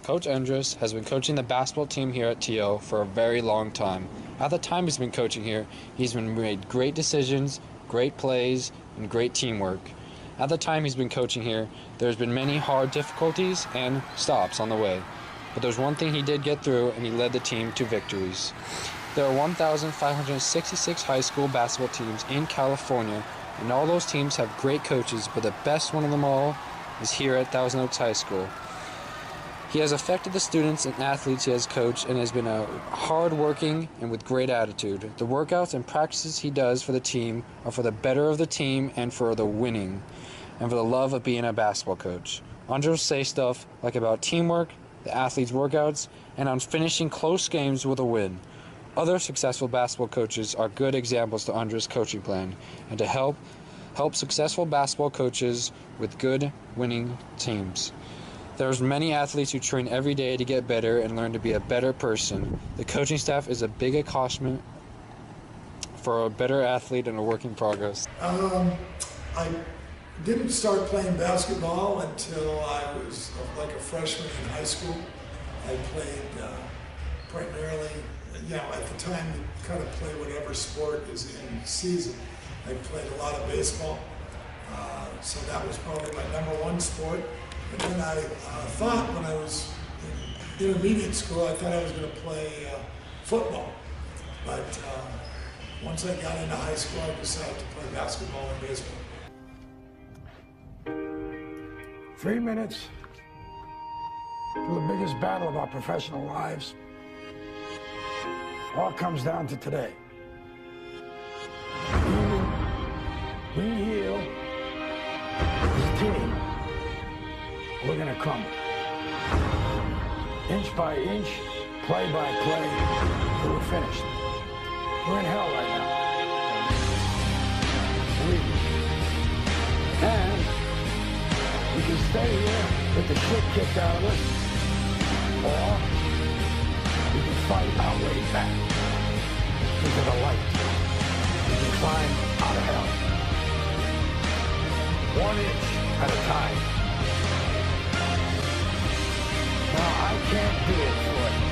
Coach Endres has been coaching the basketball team here at TO for a very long time. At the time he's been coaching here, he's been made great decisions, great plays, and great teamwork. At the time he's been coaching here, there's been many hard difficulties and stops on the way. But there's one thing he did get through, and he led the team to victories. There are 1,566 high school basketball teams in California, and all those teams have great coaches, but the best one of them all is here at Thousand Oaks High School. He has affected the students and athletes he has coached and has been a hard-working and with great attitude. The workouts and practices he does for the team are for the better of the team and for the winning and for the love of being a basketball coach. Andres will say stuff like about teamwork, the athletes' workouts, and on finishing close games with a win. Other successful basketball coaches are good examples to Andres' coaching plan and to help successful basketball coaches with good winning teams. There's many athletes who train every day to get better and learn to be a better person. The coaching staff is a big accomplishment for a better athlete and a work in progress. I didn't start playing basketball until I was like a freshman in high school. I played primarily, at the time you kind of play whatever sport is in season. I played a lot of baseball, so that was probably my number one sport. And then I thought when I was in intermediate school, I thought I was going to play football. But once I got into high school, I decided to play basketball and baseball. 3 minutes to the biggest battle of our professional lives. All comes down to today. We heal as a team. We're gonna crumble. Inch by inch, play by play, till we're finished. We're in hell right now. Believe me. And we can stay here with the shit kicked out of us, or we can fight our way back into the light. We can climb out of hell. 1 inch at a time. No, I can't do it for you.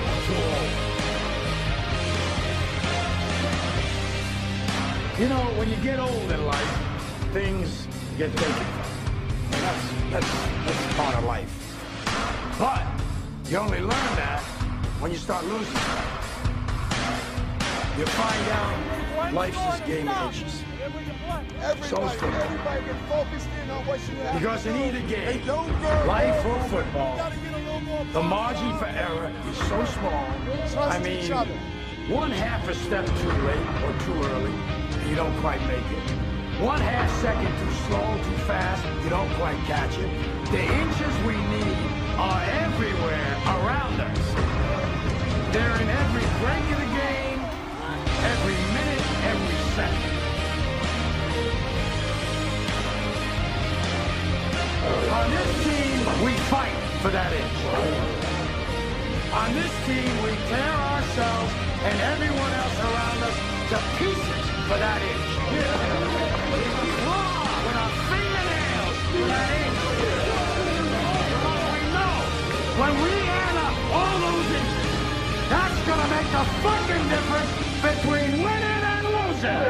I'm too old. You know, when you get old in life, things get taken from you. That's part of life. But you only learn that when you start losing stuff. You find out life's this game of inches. So is football. Because in either game, life or football, the margin for error is so small. I mean, 1/2 step too late or too early, and you don't quite make it. 1/2 second too slow, too fast, you don't quite catch it. The inches we need are everywhere around us. They're in every break of the game, every minute, every second. On this team, we fight for that inch. On this team, we tear ourselves and everyone else around us to pieces for that inch. We claw with our fingernails for that inch. Because we know when we add up all those inches, that's gonna make the fucking difference between winning and losing.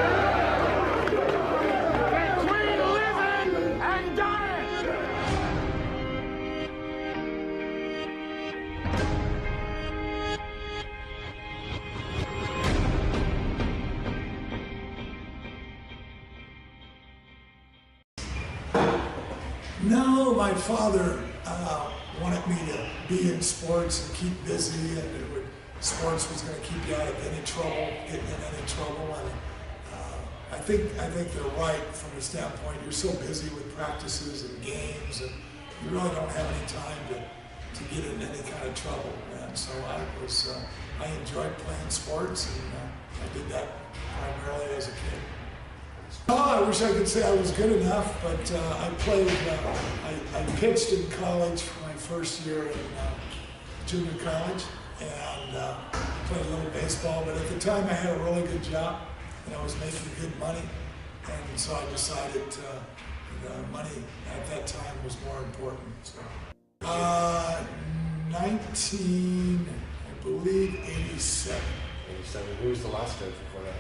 No, my father wanted me to be in sports and keep busy, and sports was going to keep you out of any trouble, getting in any trouble. And I think they're right from the standpoint you're so busy with practices and games, and you really don't have any time to get in any kind of trouble. And so I enjoyed playing sports, and I did that primarily as a kid. Oh, I wish I could say I was good enough, but I played, I pitched in college for my first year in junior college, and played a little baseball, but at the time I had a really good job, and I was making good money, and so I decided the money at that time was more important. So. 19, I believe, 87. 87. Who was the last coach before that?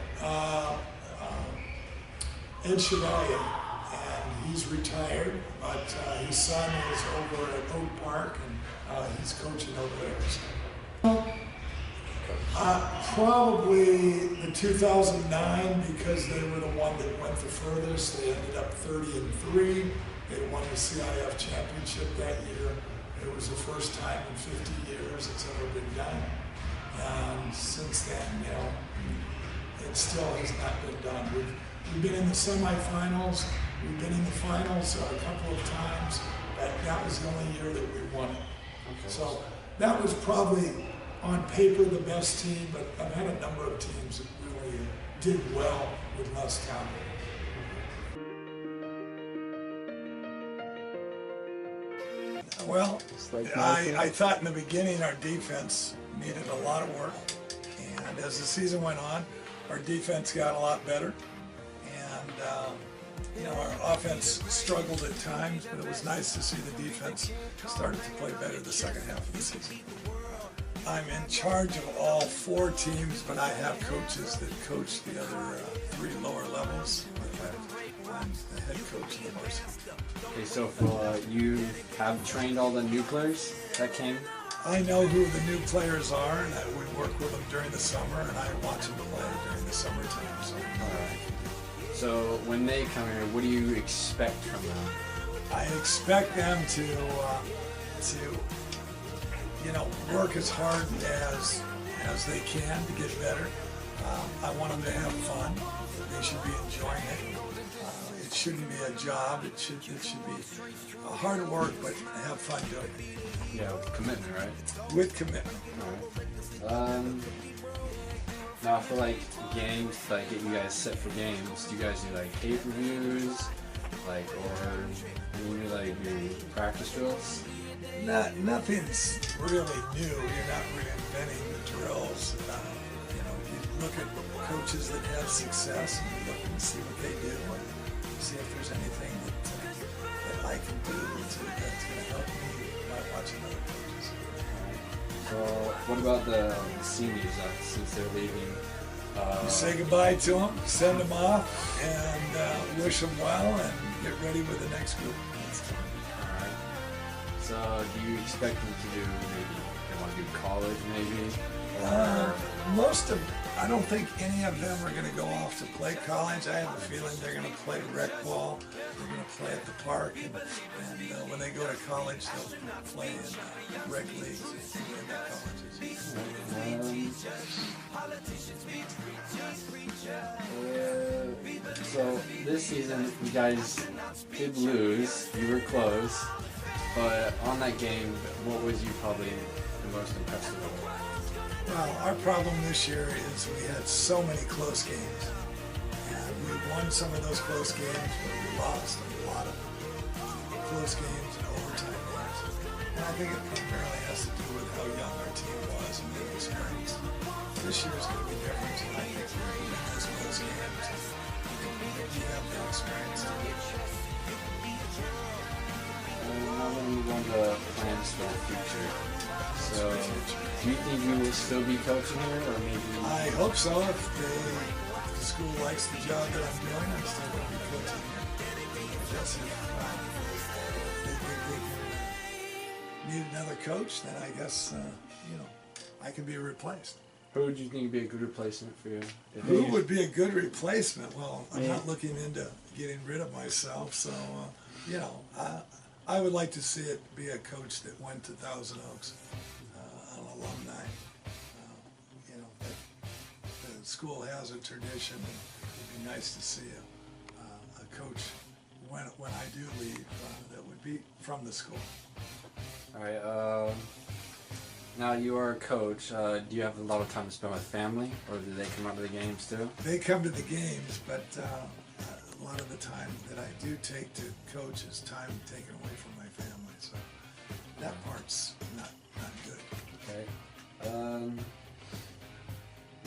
Ed Chevalier, and he's retired, but his son is over at Oak Park, and he's coaching over there. Probably the 2009, because they were the one that went the furthest. They ended up 30-3. They won the CIF championship that year. It was the first time in 50 years it's ever been done. And since then, you know, it still has not been done. We've been in the semifinals. We've been in the finals a couple of times, but that was the only year that we won it. Okay. So that was probably on paper the best team, but I've had a number of teams that really did well with less talent. Well, I thought in the beginning our defense needed a lot of work, and as the season went on, our defense got a lot better, and you know, our offense struggled at times, but it was nice to see the defense started to play better the second half of the season. I'm in charge of all 4 teams, but I have coaches that coach the other 3 lower levels. I'm the head coach of the varsity. Okay, so you have trained all the new players that came? I know who the new players are, and we work with them during the summer, and I watch them play during the summertime. So. All right. So when they come here, what do you expect from them? I expect them to you know, work as hard as they can to get better. I want them to have fun. They should be enjoying it. It shouldn't be a job. It should be hard work, but have fun doing it. Yeah, with commitment, right? With commitment. All right. Now for like games, like get you guys set for games, do you guys do like pay-per-views, like, or do you do like your practice drills? Nothing's really new. You're not reinventing the drills. You know, you look at coaches that have success and you look and see what they do and see if there's anything that I can do that's going to help me by watching other coaches. So what about the seniors since they're leaving? You say goodbye to them, send them off, and wish them well, and get ready with the next group. Alright. So do you expect them to do maybe, they want to do college maybe? I don't think any of them are going to go off to play college. I have a feeling they're going to play rec ball. They're going to play at the park, and when they go to college, they'll play in rec leagues in their colleges. So this season, you guys did lose. You were close, but on that game, what was you probably the most impressed with? Well, our problem this year is we had so many close games. And we won some of those close games, but we lost a lot of close games and overtime games. And I think it primarily has to do with how young our team was and their experience. This year is going to be different, and I think we're going to win those close games. We have the experience to do it. Now we're going to move on to plans for the future. So, do you think you will still be coaching here, or maybe? I hope so. If the school likes the job that I'm doing, I'm still going to be coaching here. I guess if they think they need another coach, then I guess you know, I can be replaced. Who would you think would be a good replacement for you? Who would be a good replacement? Well, I'm not looking into getting rid of myself, so you know, I would like to see it be a coach that went to Thousand Oaks. An alumni. You know, the school has a tradition, and it'd be nice to see a coach when I do leave that would be from the school. All right. Now you are a coach. Do you have a lot of time to spend with family, or do they come out to the games too? They come to the games, but a lot of the time that I do take to coach is time taken away from my family. So that part's not good. Okay.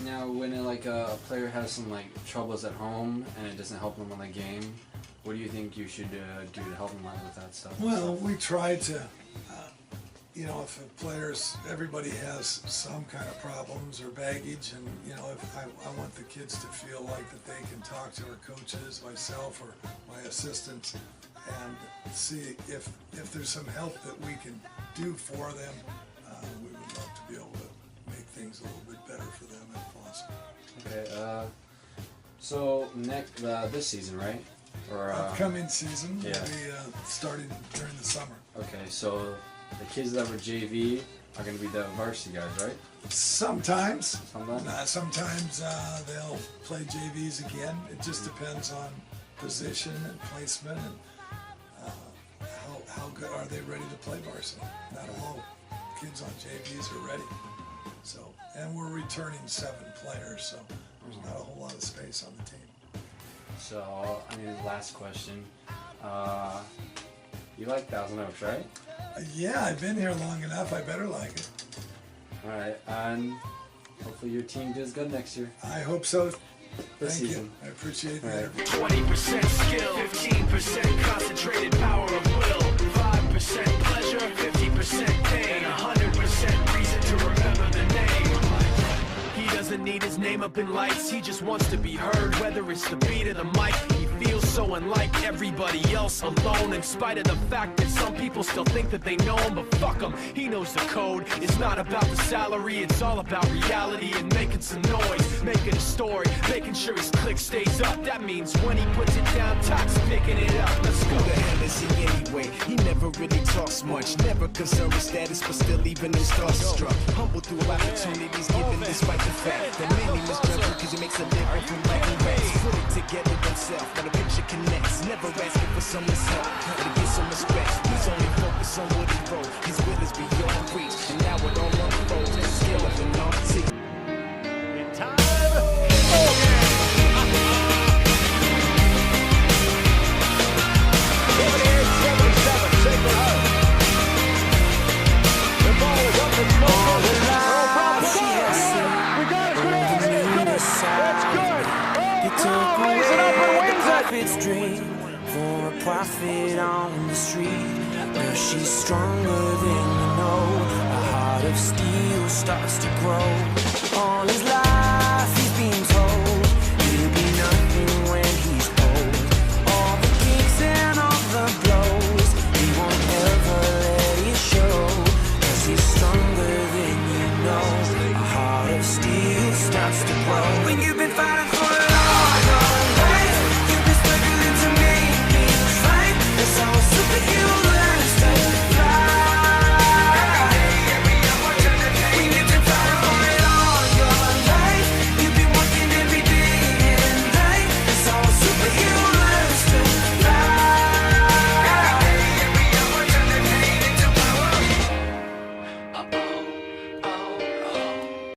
Now, when a player has some troubles at home and it doesn't help them on the game, what do you think you should do to help them out with that stuff? Well, we try to you know, if everybody has some kind of problems or baggage, and, you know, if I want the kids to feel like that they can talk to our coaches, myself, or my assistants, and see if there's some help that we can do for them. We would love to be able to make things a little bit better for them if possible. Okay, so this season, right? Or upcoming season yeah. will be starting during the summer. Okay, so the kids that were JV are going to be the varsity guys, right? Sometimes. Sometimes? They'll play JVs again. It just depends on position and placement and how good are they ready to play varsity. Not all kids on JVs are ready. So, and we're returning 7 players, so there's not a whole lot of space on the team. So, I mean, last question. You like Thousand Oaks, right? Yeah, I've been here long enough. I better like it. All right, and hopefully your team does good next year. I hope so. This Thank season. you. I appreciate the Right. interview. 20% skill, 15% concentrated power of will, 5% pleasure, 50% pain, 100% reason to remember the name. He doesn't need his name up in lights, he just wants to be heard, whether it's the beat or the mic. He feels so unlike everybody else, alone, in spite of the fact that some people still think that they know him, but fuck him, he knows the code. It's not about the salary, it's all about reality and making some noise, making a story, making sure his click stays up. That means when he puts it down, Tox picking it up. Let's go. Who the hell is he anyway? He never really talks much, never concerned with status, but still even his thoughts struck. Humble through opportunities given despite the fact that many misjudge because he makes a living from writing raps. Put it together himself, but a picture connects. Never asking for someone's help, but to get some respect. He's only focused on what he wrote. His will is beyond reach, and now it all unfolds. The skill of an artist. In time. Over here, 77, Sacred Heart. The ball is up, it's no good. We got it, good. That's good. Oh, raise it up and wins it. Prophet's dream for a prophet on the street. Where she's stronger than you know. A heart of steel starts to grow. All his life he's been told he'll be nothing when he's old. All the kicks and all the blows, he won't ever let it show. 'Cause he's stronger than you know. A heart of steel starts to grow. When you've been